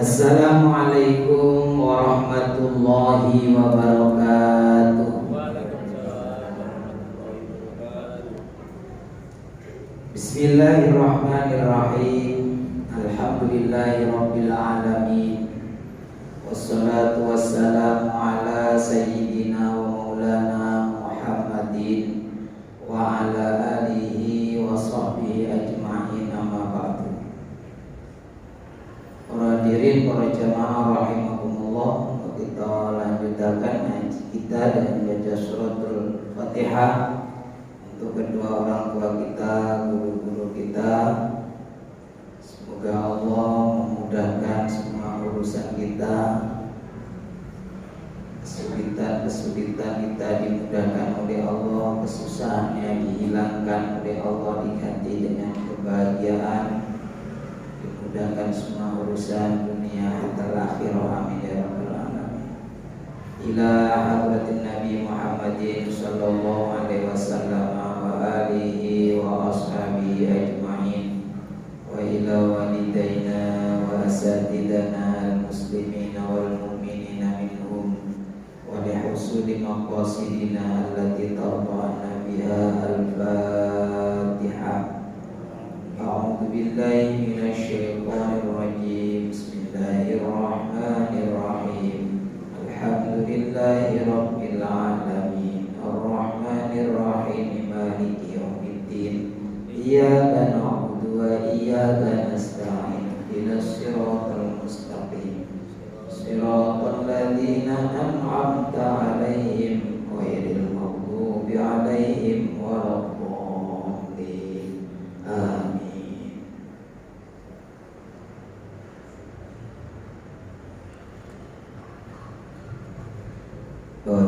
Assalamualaikum warahmatullahi wabarakatuh. Bismillahirrahmanirrahim. Alhamdulillahirabbil alamin. Wassalatu wassalamu ala sayyidina wa maulana Muhammadin wa ala alihi wa sahbihi ajma'in, amma ba'du. Para hadirin, para jamaah rahimakumullah, kita lanjutkan ngaji kita dengan baca suratul Fatihah untuk kedua orang tua kita, guru-guru kita. Semoga Allah memudahkan semua urusan kita, kesulitan kita dimudahkan oleh Allah, kesusahannya dihilangkan oleh Allah, diganti dengan kebahagiaan, dimudahkan semua urusan dunia hatta akhirah, amin ya rabbal alamin. Ila hadratin Nabi Muhammadin sallallahu alaihi wasallam wa alihi wa ashabihi ajma'in, wa ila walidaina wa asatidana al-muslimina wal mu'minina minhum, wa li husuli maqasidina allati tarda'na biha. Al-Fatihah. A'udzu billahi minasy syaithanir rajim. Bismillahirrahmanirrahim. Alhamdulillahi rabbil alamin. Arrahmanir rahim. Maliki yaumiddin. Iyyaka na'budu wa iyyaka nasta'in. Ihdinas siratal mustaqim. Siratal ladzina an'amta 'alaihim ghairil maghdubi 'alaihim waladdallin. Amin.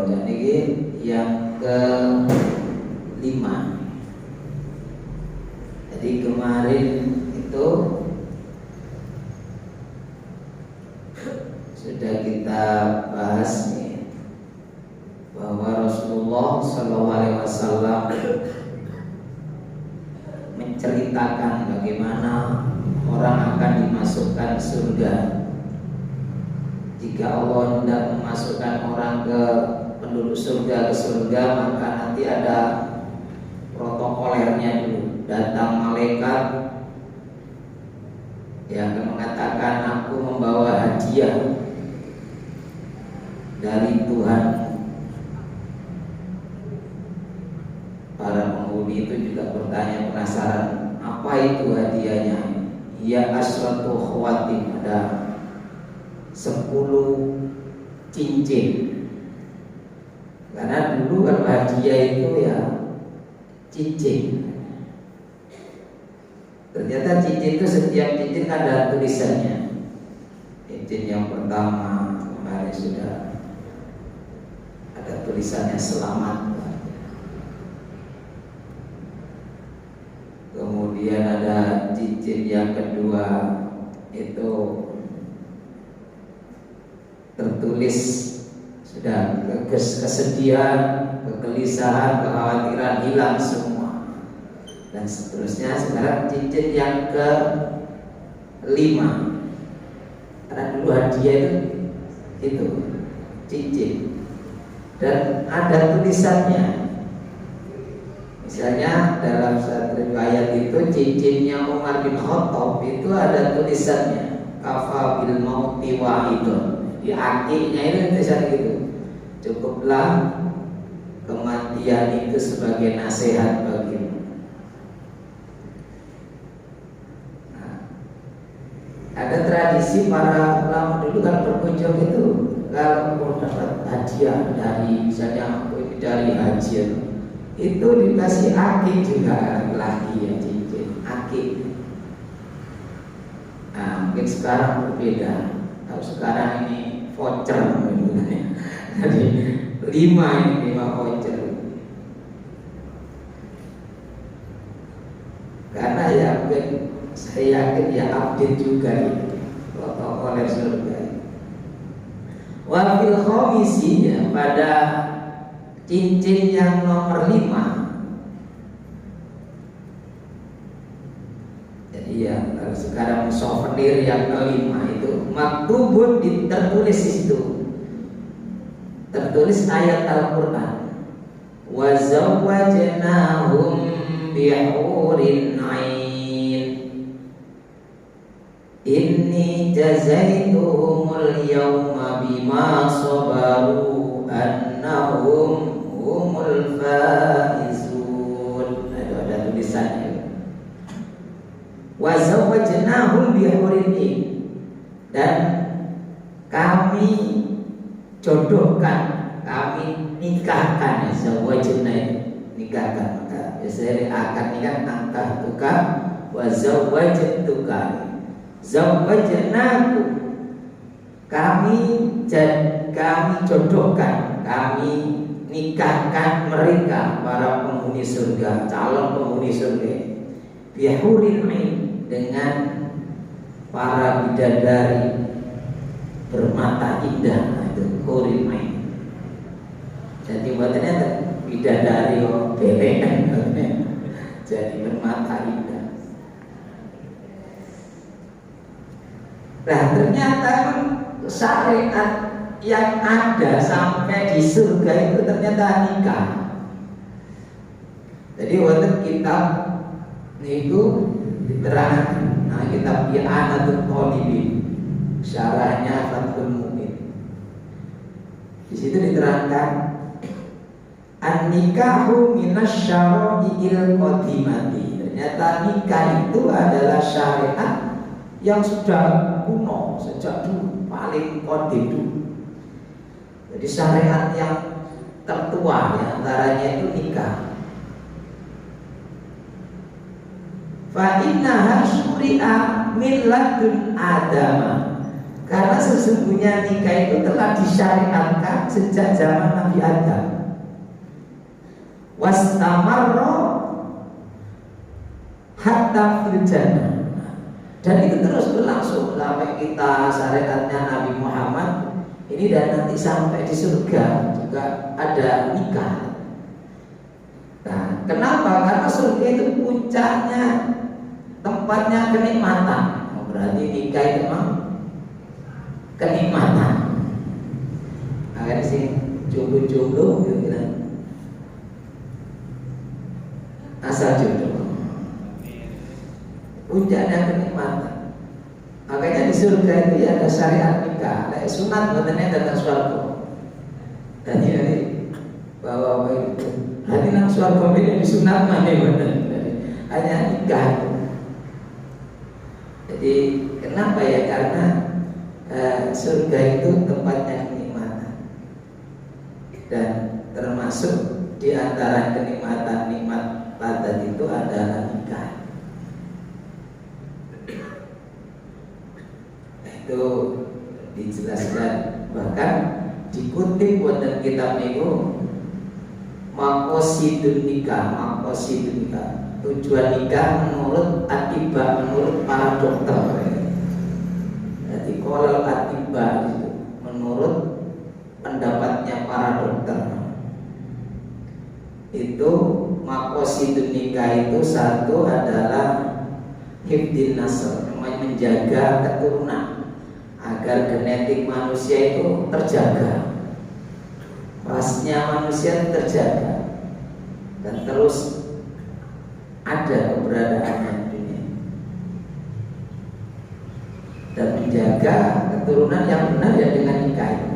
Jadi yang ke-5. Jadi kemarin itu sudah kita bahas nih, bahwa Rasulullah SAW menceritakan bagaimana orang akan dimasukkan surga. Jika Allah hendak memasukkan orang ke penduduk surga ke surga, maka nanti ada protokolernya dulu. Datang malaikat yang akan mengatakan, aku membawa hadiah dari Tuhan. Para penghuni itu juga bertanya, penasaran, apa itu hadiahnya? Ya asratu khawatim, ada 10 cincin. Karena dulu kalau hadiah itu ya cincin. Ternyata cincin itu, setiap cincin ada tulisannya. Cincin yang pertama kemarin sudah ada tulisannya selamat. Kemudian ada cincin yang kedua, itu tertulis sudah kesedihan, kegelisahan, kekhawatiran hilang semua, dan seterusnya. Sekarang cincin yang ke-5, karena dulu hadiah itu cincin dan ada tulisannya. Misalnya dalam satu riwayat itu cincinnya Umar bin Khattab itu ada tulisannya, kafa bil mauti wa'idun. Di akhirnya itu tulisan gitu, cukuplah kematian itu sebagai nasihat bagimu. Nah, ada tradisi para ulama dulu kan berkunjung itu, kalau mau dapat hadiah dari misalnya dari haji itu dikasih akik juga lagi ya, cincin akik. Nah, mungkin sekarang berbeda. Kalau sekarang ini voucher, jadi 5 voucher. Karena ya mungkin saya yakin ya update juga ini protokoler surga. Wafil khomisinya pada cincin yang nomor 5. Jadi ya kalau sekarang souvenir yang ke-5 itu maktubun tertulis di situ, tertulis ayat Al-Quran, wa zawwajnahum bihurin ain inni jazaituhumul yawma bima sabaru annahum humul faizun. Ada tulisannya. Wa zawwajnahum bihurin ain, dan kami jodohkan, kami nikahkan, zawwajna nikahkan. Maka biasanya akan nikah angkah tukar, wa zawwajtuka, zawwajnaku, kami jodohkan, kami nikahkan mereka para penghuni surga, calon penghuni surga, bihurin ain, dengan para bidadari bermata indah, itu hurin ain. Jadi buatannya bidadari belekan, jadi bermata indah. Nah ternyata syariat yang ada sampai di surga itu ternyata nikah. Jadi waktu kitab itu diterangkan, nah kitab I'anatul Talibin, syarahnya Fathul Mu'min. Di situ diterangkan an-nikahu minasyara'i'il qadimati. Ternyata nikah itu adalah syariat yang sudah kuno, sejak dulu, paling qadim dulu. Jadi syariat yang tertua, diantaranya itu nikah. Fa innaha syuri'a min ladun Adam, karena sesungguhnya nikah itu telah disyariatkan sejak zaman Nabi Adam. Wastamarra hatta fil jannah, dan itu terus berlangsung sampai kita syariatnya Nabi Muhammad ini, dan nanti sampai di surga juga ada nikah. Nah, kenapa? Karena surga itu puncaknya, tempatnya kenikmatan. Berarti nikah itu memang kenikmatan. Akan sih jodoh-jodoh gitu kan, asal jodoh, puncaknya kenikmatan. Makanya di surga itu ya ada syariat nikah, ada sunat badannya datang suarga. Dan ini bahwa hati nang suarga ini disunat mana badan, hanya nikah. Jadi kenapa ya? Karena surga itu tempatnya kenikmatan, dan termasuk di antara kenikmatan nikmat badan itu adalah nikah. Itu dijelaskan, bahkan dikutip wonten kitab niku maqasidun nikah, tujuan nikah menurut atibah, menurut para dokter. Jadi kalau atibah itu menurut pendapatnya para dokter, itu maqasidun nikah itu satu adalah hifdin nasl, menjaga keturunan agar genetik manusia itu terjaga, rasnya manusia terjaga dan terus ada keberadaannya di dunia, dan menjaga keturunan yang benar ya dengan nikah itu.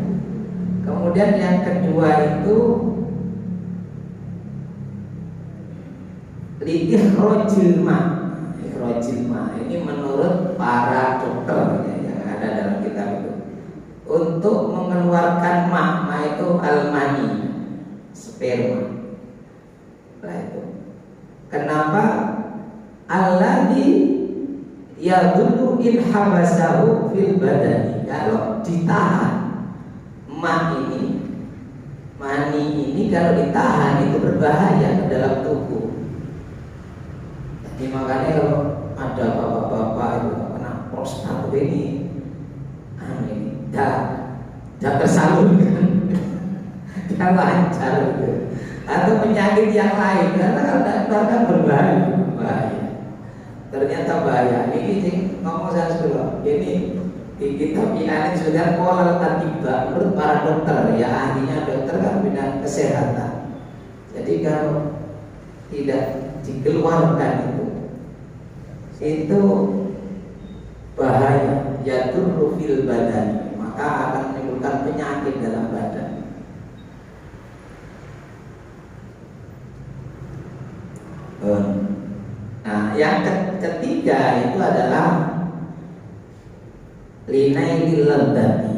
Kemudian yang kedua itu ikhrajul ma, ini menurut para dokter ya, yang ada dalam kitab itu, untuk mengeluarkan ma itu al-mani, sperma. Nah itu kenapa alladzi yadullu in habasahu fil badani, kalau ditahan mani ini kalau ditahan itu berbahaya ke dalam tubuh. Jadi makanya kalau ada bapak-bapak itu kena prostat ini dah tersalurkan, dah lancar gitu. Atau penyakit yang lain, karena kalau tidak keluarkan berbahaya. Ternyata bahaya. Ini ngomong saya dulu, ini Di kitab ini sudah pola tiba menurut para dokter, ya ahlinya dokter kan bidang kesehatan. Jadi kalau tidak dikeluarkan itu bahaya, yadurru fil badan, maka akan menimbulkan penyakit dalam badan. Nah, yang ketiga itu adalah linailil ladzati,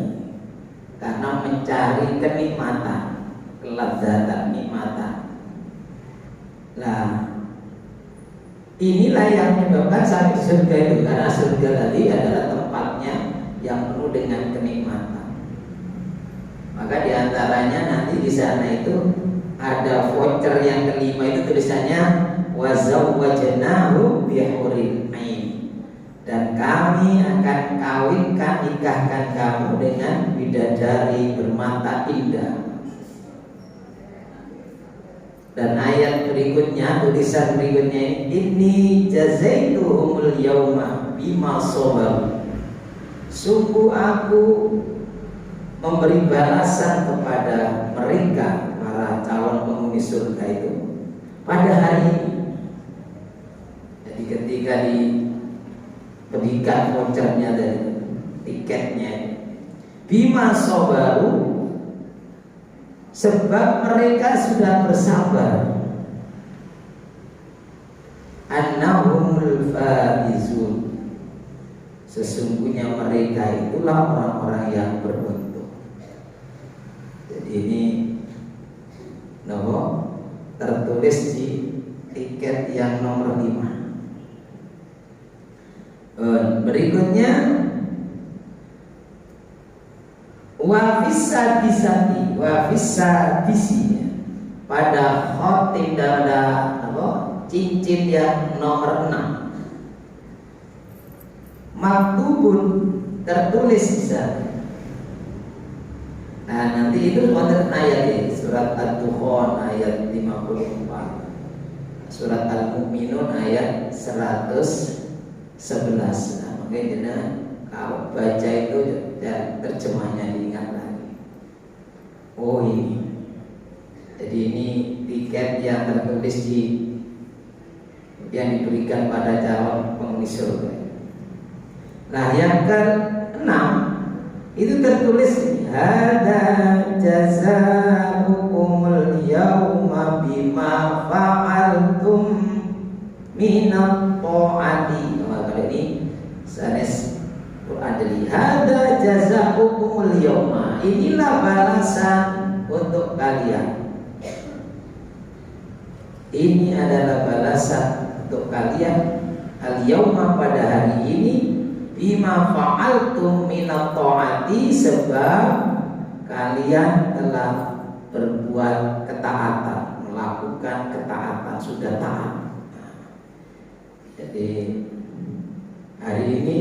karena mencari kenikmatan, kelezatan, nikmatan. Nah, inilah yang menyebabkan sampai surga itu, karena surga tadi adalah tempatnya yang penuh dengan kenikmatan. Maka diantaranya nanti di sana itu ada voucher yang kelima, itu tulisannya wazawwajnahu bihuril ain, dan kami akan kawinkan, nikahkan kamu dengan bidadari bermata indah. Dan ayat berikutnya, tulisan berikutnya, ini jazaituhumul yauma bima sabaru, sungguh aku memberi balasan kepada mereka, para calon penghuni surga itu, pada hari ini. Jadi ketika diberikan vouchernya dan tiketnya, bima sabaru, sebab mereka sudah bersabar, annahumul faizun, sesungguhnya mereka itulah orang-orang yang beruntung. Jadi ini tertulis di tiket yang nomor 5. Berikutnya wafisati pada khotim dan ada cincin yang nomor 6, maktubun, tertulis di sana. Nah, nanti itu wonten ayat ini, surat Ad-Dukhan ayat 54, surat Al-Mu'minun ayat 111. Nah, makanya kalau baca itu dan terjemahnya diingat lagi. Oh ini, jadi ini tiket yang tertulis yang diberikan pada calon penghuni surga. Nah, yang ke-6 itu tertulis, hada jazaa'ukumul yauma bima fa'altum minat ta'ati. Kalau ini sanes Quran, jadi hada jazaa'ukumul yauma, inilah balasan untuk kalian. Ini adalah balasan untuk kalian al-yauma, pada hari ini, bima fa'altum minat ta'ati, sebab kalian telah berbuat ketaatan, melakukan ketaatan, sudah taat. Jadi hari ini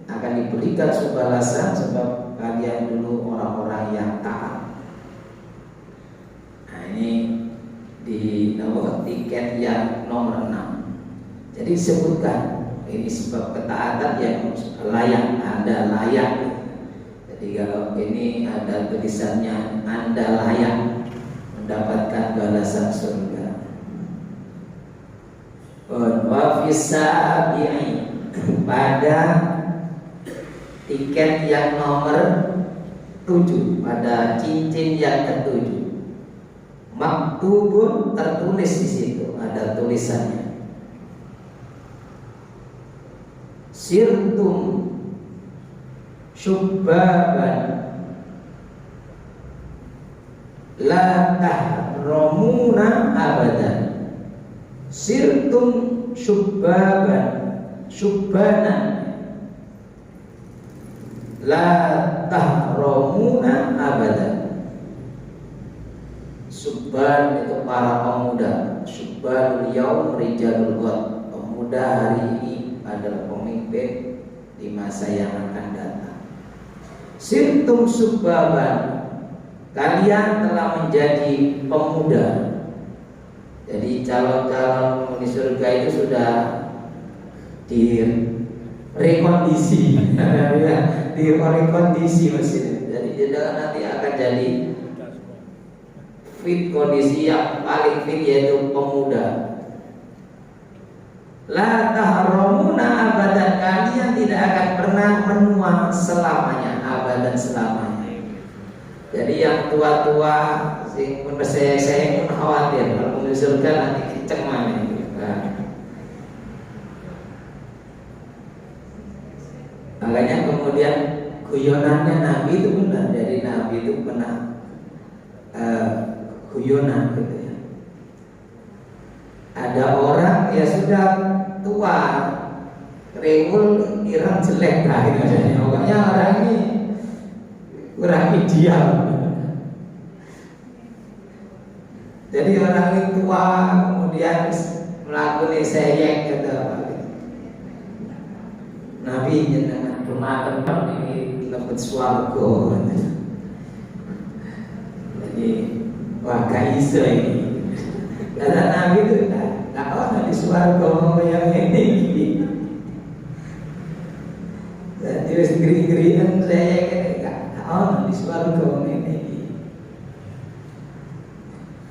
akan diberikan balasan sebab kalian dulu orang-orang yang taat. Nah, ini di nomor tiket yang nomor 6. Jadi disebutkan ini sebab ketaatan yang layak, Anda layak. Jadi kalau ini ada tulisannya Anda layak mendapatkan balasan surga. Wa fisabi'i, pada tiket yang nomor 7, pada cincin yang ke-7, maktubun, tertulis di situ, ada tulisannya, sirtum syubbaban la tahromuna abadan. Sirtum syubbanan la tahromuna abadan. Subban itu para pemuda, subbanul yaum rijalul ghad, pemuda hari ini adalah pemimpin di masa yang akan datang. Sirtum subbaban, kalian telah menjadi pemuda. Jadi calon-calon penghuni surga itu sudah rekondisi, rekondisi mesin. Jadi nanti akan jadi fit, kondisi yang paling fit yaitu pemuda. La tahramuna abadan, kalian tidak akan pernah menua selamanya, abadan selamanya. Jadi yang tua-tua sing pun saya pun khawatir kalau di surga nanti kenceng mana. Makanya kemudian guyonannya Nabi itu benar. Jadi Nabi itu pernah guyonan gitu ya. Ada orang ya sudah tua, rewel, irang jelek lah gitu aja. Pokoknya orang ini kurang ideal. Jadi orang ini tua kemudian melakukan seyek gitu. Nabi jenengan rumah ini dapat swarga. Jadi wah gak iso ini. Kata Nabi itu tak ada di swarga yang ini. Jadi wis geri-gerian saya gak ada di swarga ini.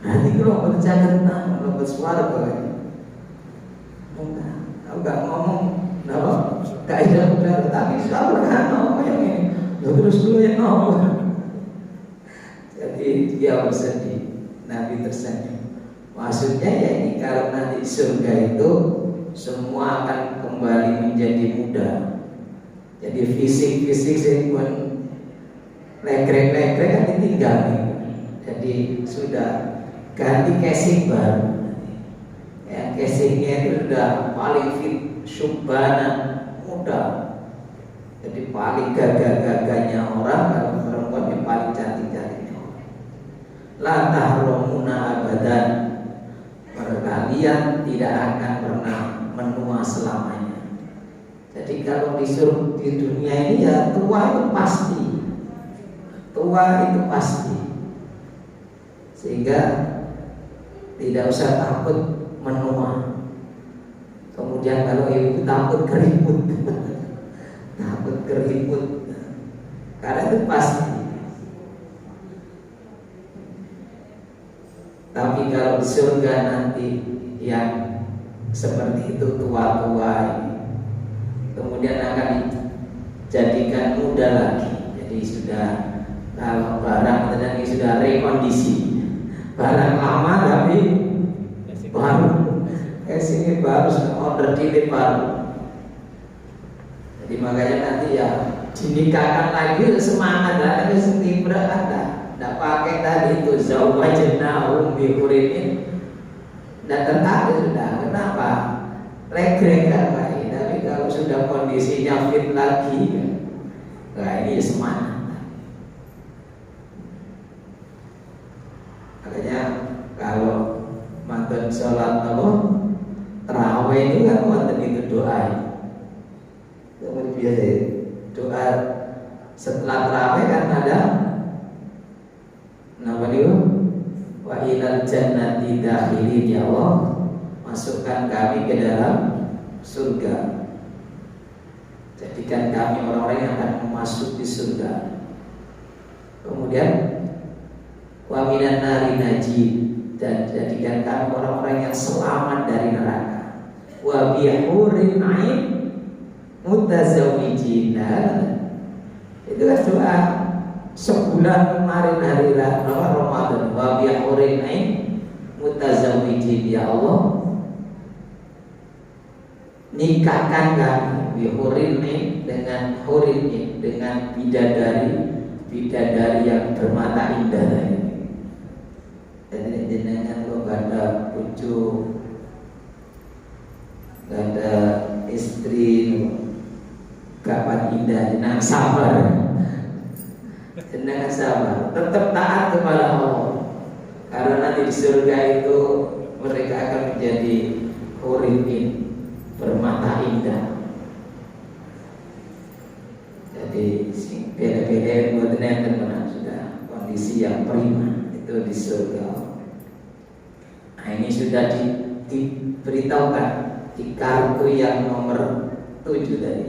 Nanti kalau bercanda tentang kalau swarga, aku gak ngomong, kenapa? Gak ada udah tapi selalu kan apa yang ini terus dulu yang ngomong. Jadi dia bersedih, Nabi tersenyum. Maksudnya ya ini kalau nanti surga itu semua akan kembali menjadi muda. Jadi fisik saya pun legrek kan ditinggal. Jadi sudah ganti casing baru. Yang casingnya itu sudah paling fit, syubana, muda. Jadi paling gagah-gagahnya orang, kalau perempuan yang paling cantik-cantiknya orang. La tahramuna abadan, kalian tidak akan pernah menua selamanya. Jadi kalau di dunia ini ya tua itu pasti, tua itu pasti. Sehingga tidak usah takut menua. Kemudian kalau ibu takut keriput, takut keriput, karena itu pasti. Tapi kalau di surga nanti yang seperti itu tua-tua ini, kemudian akan dijadikan muda lagi. Jadi sudah kalau barang tadi sudah rekondisi, barang lama tapi baru. Sini baru order delete baru. Jadi makanya nanti ya dinikahkan lagi semangat lah, tapi sendiri ada. Tidak pakai tadi itu zawajnahum bi hurin. Dan tertarik sudah. Kenapa? Regrek kan lagi. Tapi kalau sudah kondisinya fit lagi, nah ini semangat. Makanya kalau mantan sholat terawih itu kan wonten itu doa. Kemudian biasa doa setelah terawih kan ada nama dia wa ilal jannati dakhilin, ya Allah masukkan kami ke dalam surga, jadikan kami orang-orang yang akan memasuki surga. Kemudian wa minan nari najid, dan jadikan kami orang-orang yang selamat dari neraka. Wa bihurin ain mutazawwijina. Itu kan doa sebulan kemarin hari Ramadan. Wa bihurin ain mutazawwijin, ya Allah nikahkan kami bihurin ain, dengan hurin ain, dengan bidadari yang bermata indah tadi. Dan jenengan kok gak ada cucu, gak ada istri, kapan indah, jenengan sabar, jenengan sabar, tetap taat kepada Allah, karena nanti di surga itu mereka akan menjadi hurin bermata indah. Jadi beda-beda buat jenengan benar sudah kondisi yang prima itu di surga. Nah ini sudah diberitahukan di kartu yang nomor 7 tadi.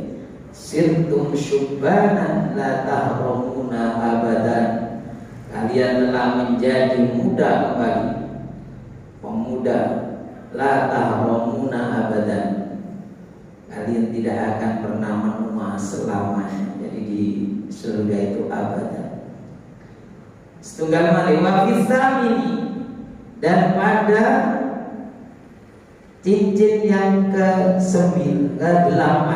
sirtum syubbanan la tahramuna abadan. Kalian telah menjadi muda kembali, pemuda, la tahramuna abadan. Kalian tidak akan pernah menua selamanya. Jadi di surga itu abadan. Setunggal malih wa fisamini, dan pada cincin yang ke-8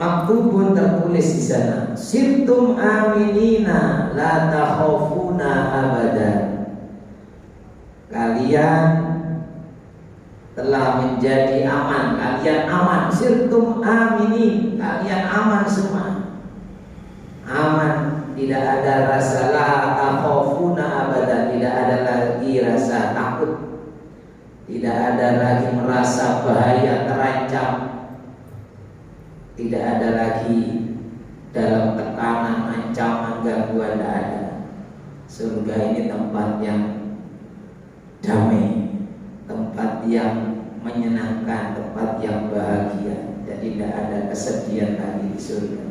maktubun tertulis di sana, sirtum aminina la takhafuna abadan. Kalian telah menjadi aman, kalian aman. Sirtum aminin, kalian aman semua. Aman, tidak ada rasa la takhafuna abadan, tidak ada lagi rasa takut, tidak ada lagi merasa bahaya terancam, tidak ada lagi dalam tekanan, ancaman, gangguan, tidak ada. Surga ini tempat yang damai, tempat yang menyenangkan, tempat yang bahagia. Jadi tidak ada kesedihan lagi di surga.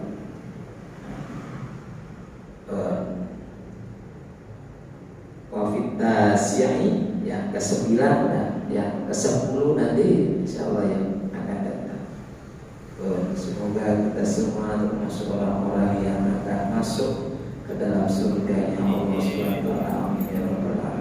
Wafita siai yang ke-9 dan yang ke-10 nanti insyaallah yang akan datang. Semoga kita semua termasuk orang-orang yang akan masuk ke dalam surga-Nya Allah Subhanahu wa taala. Amin ya rabbal alamin.